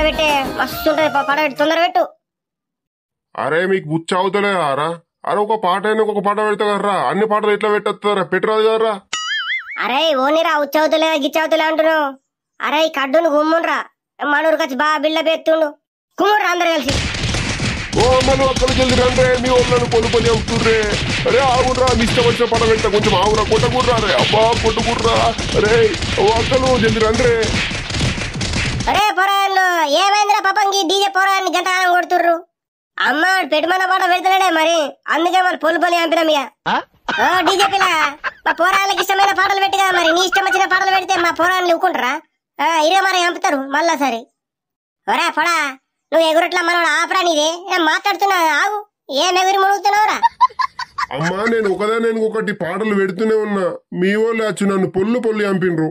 పెట్టే మస్తు ఉంటది పడ పెట్టి తొందర పెట్టు. అరే మీకు బుచ్చ అవుతలేదారా? అరే ఒక పాట అయినా ఒక పాట పెడతా కదరా, అన్ని పాటలు ఎట్లా పెట్టేస్తారా? పెట్టరాదు కదరా. అరే ఓనిరా ఉచ్చవుతులే గిచ్చవుతులే అంటున్నావు. అరే ఈ కడ్డును గుమ్ముండ్రా, మనూరుకి వచ్చి బాగా బిల్డప్ ఎత్తుండు. కుమ్ముడ్రా అందరు కలిసి. ఓ అమ్మలు అక్కలు జల్ది రండ్రే, మీ వాళ్ళను పొలు పొలి అవుతుండ్రే. అరే ఆగుర్రా, మీ ఇష్టం వచ్చిన పాట పెడతా, కొంచెం ఆగురా, కొట్టకూర్రా. అరే అబ్బా కొట్టకూర్రా. అరే ఓ అక్కలు జల్ది రండ్రే. అరే పొరాళ్ళు ఏమైందిరా పాపంకి డీజే పొరాన్ని గంటకాలం కొడుతుర్రు. అమ్మ పెట్టుమన్న పాట పెడతలేడే మరి, అందుకే మరి పొలి పొలి చంపినాం ఇక. ఓ డీజే పిల్ల, మా పోరాళ్ళకి ఇష్టమైన పాటలు పెట్టి కదా మరి, నీ ఇష్టం వచ్చిన పాటలు పెడితే మా పోరాళ్ళు ఇవ్వకుంటారా? ఇరే మరి చంపుతారు మళ్ళా. సరే ఒరే పొడా, నువ్వు ఎగురట్లా మనోడు ఆపరా. నీదే మాట్లాడుతున్నా, ఆగు. ఏం ఎగురి మునుగుతున్నావురా? అమ్మా నేను ఒకదాని ఒకటి పాటలు పెడుతూనే ఉన్నా, మీ వాళ్ళు వచ్చి నన్ను పొల్లు పొల్లి చంపిండ్రు.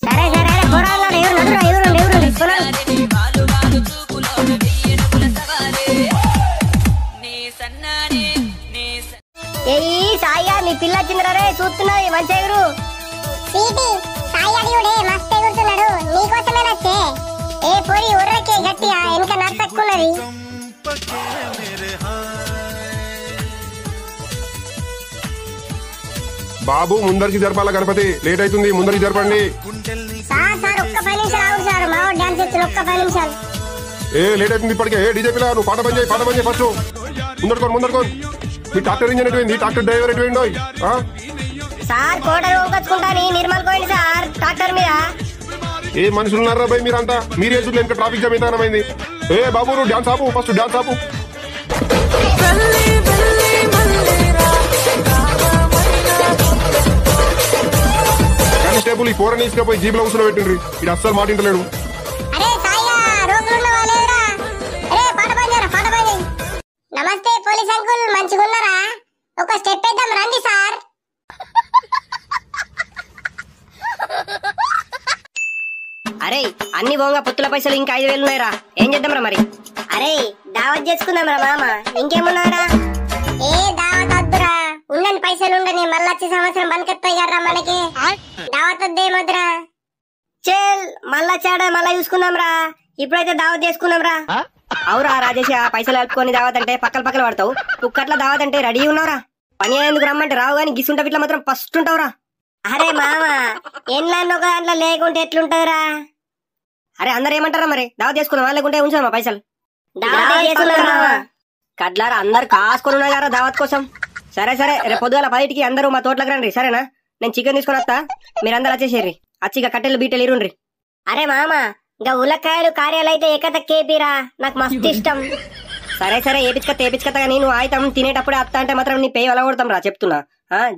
సరే సరే పోరాళ్ళు ఏ సాయిగా నీ పిల్ల వచ్చిందిరా రే, చూస్తున్నావు మంచి ఎగురు. ఏ పోరి ఉర్రకే గట్టిగా వెనక నచ్చక్కున్నది. బాబు ముందరికి జరపాల గణపతి, లేట్ అవుతుంది, ముందరికి జరపండి. సార్ సార్ ఒక్క 5 నిమిషాలు ఆగు సార్, మా డాన్స్ చేస్తున్న ఒక్క 5 నిమిషాలు. ఏ లేట్ అవుతుంది ఇప్పటికే. ఏ డీజే పిల్ల నువ్వు పాట పని చేయి, పాట పని చేయి ఫస్ట్. ముందరుకోని మీ ట్రాక్టర్ ఇంజన్ ఎటువంటి, ట్రాక్టర్ డ్రైవర్ ఎటువంటి? సార్ కోట కొనుకొచ్చుకుంటాని నిర్మల్ పోయింది సార్ ట్రాక్టర్ మీద. ఏ మనుషులు ఉన్నారా భయ్ మీరంతా? మీరే చూడలే ఇంకా ట్రాఫిక్ జామ్ ఎంతమైంది. ఏ బాబు నువ్వు డాన్స్ ఆపు, ఫస్ట్ డాన్స్ ఆపు. కానిస్టేబుల్ ఈ పోరని తీసుకుపోయి జీబులో కూర్చొని పెట్టిండ్రి, ఇది అస్సలు మాటింటలేడు. నమస్తే పోలీస్ అంకుల్, మంచిగా ఉన్నారా? ఒక స్టెప్ వేద్దాం రండి సార్. అరే అన్ని పోగా పొత్తుల పైసలు ఇంకా 5,000 ఉన్నాయిరా, ఏం చేద్దాంరా మరి? అరే దావత్ చేసుకుందాంరా మామ, ఇంకేమున్నారా? ఏ దావత్ వద్దురా, ఉండని పైసలు ఉండని, మళ్ళీ వచ్చే సంవత్సరం బనకెత్తాయి కదరా మనకి. దావత్ వద్దేమొద్దురా. చెల్ మళ్ళా చాడా మళ్ళా చూసుకుందాంరా, ఇప్పుడైతే దావత్ చేసుకుందాంరా. అవురా రాజేష్, ఆ పైసలు కలుపుకొని దావత్ అంటే పక్కల పడతావు, కుక్కట్ల దావత్ అంటే రెడీ ఉన్నావురా. పని ఎందుకు రమ్మంటే రావు గాని గిసుంట ఇట్లా మాత్రం ఫస్ట్ ఉంటావురా. అరే మామ ఎన్నో ఒక దాంట్లో లేకుంటే ఎట్లుంటదిరా? అరే అందరు ఏమంటారా మరి, దావత్ చేసుకుందాం లేకుంటే ఉంచామా పైసలు? కడ్లారా అందరు కాసుకొని ఉన్నా కదా దావత్ కోసం. సరే సరే రేపు పొద్దుగాల 10కి అందరూ మా తోటలకు రండి సరేనా? నేను చికెన్ తీసుకొని వస్తా, మీరందరూ వచ్చేసేర్రి, అచ్చిగా కట్టెలు బీటెలు ఇరుండ్రి. అరే మామ ఇంకా ఉల్లకాయలు కార్యాలు అయితే ఏకతక్కేపిరా, నాకు మస్తు ఇష్టం. సరే సరే ఏపిచ్చుకత్తా కానీ నువ్వు ఆయితం తినేటప్పుడే అత్త అంటే మాత్రం నీ పేయి అలగొడతాం రా చెప్తున్నా.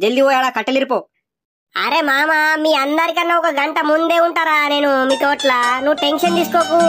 జల్దీ పోయి అలా కట్టెలిరిపో. అరే మామ మీ అందరికన్నా ఒక గంట ముందే ఉంటారా నేను మీ తోటలా, నువ్వు టెన్షన్ తీసుకోకు.